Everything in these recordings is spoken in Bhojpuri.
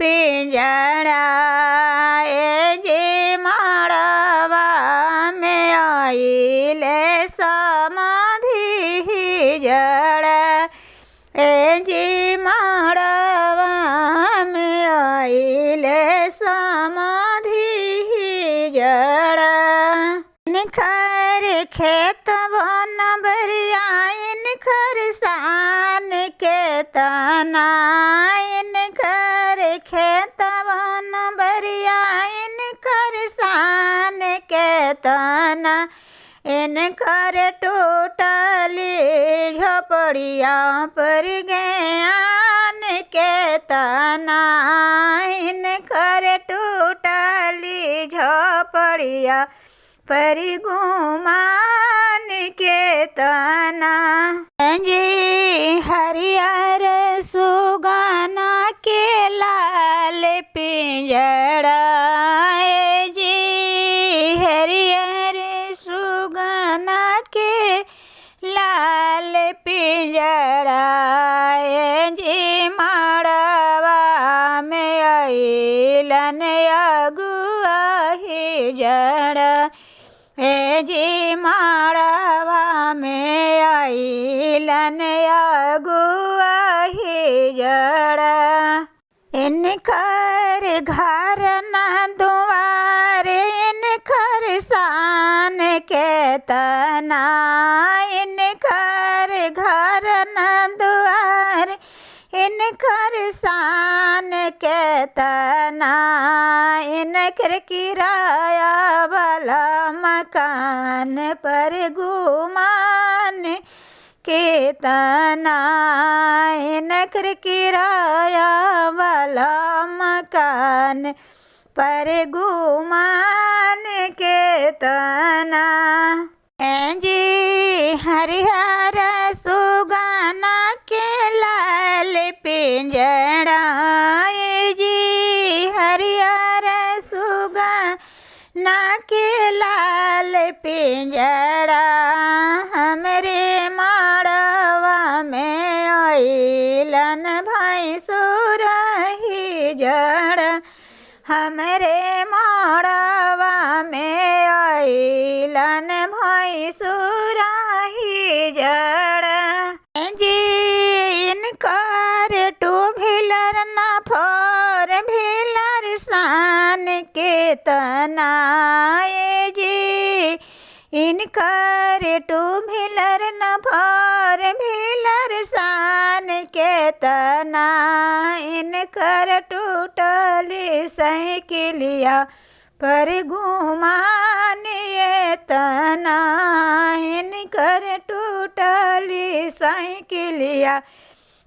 पिंजड़ा ए जी माड़वा में आइले समाधि जड़ा ए जी माड़वा में आइले समाधि जड़ा इनकर खेत वन बरिया इनकर सान के तना इनकर खेत वन बरिया इनकर सान के तना इनकर टूटली झोपड़िया पर ज्ञान के तना इनकर टूटली झोपड़िया पर गुमान के तना जी हरियर सुगाना के लाल पिंजड़ा ए जी हरियर सुगाना के लाल पिंजड़ा ए जी माड़वा में आइलन अगुआ ही जड़ा ए जी माड़वा में आइलन अगुआ ही जड़ा इनकर घर न दुआर इनकर सान के तना इनकर घर न दुआर इनकर सान के तना इनकर किराया वाला मकान पर गुमान के तना इनकर किराया वाला मकान पर गुमान के तना जी हरिहर सुगाना के लाल पिंजड़ा ए जी हरिहर सुगाना के लाल पिंजड़ा हमरे माड़वा में आइलन भैंसुर ही जड़ा हमरे माड़वा में आइलन भैंसुर ही जड़ा जी इनकर टू व्हीलर न फोर व्हीलर सान के तना ए जी इनकर टू व्हीलर न फोर व्हीलर सान के तना इनकर टूटली साइकिलिया पर घुमान ये तना इनकर टूटली साइकिलिया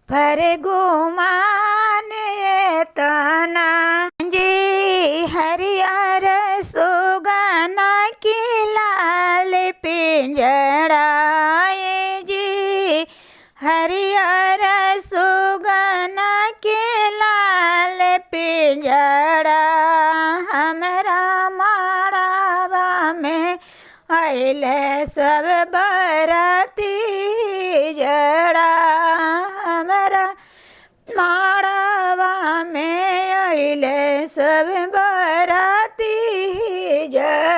पर घुमान ये तना जी हरियर सुगाना की लाल पिंजड़ा ए जी हरियर सुगाना के लाल पिंजड़ा हमरा माड़वा में आइले सब बराती जड़ा हमरा माड़वा में आइले सब बराती जड़ा।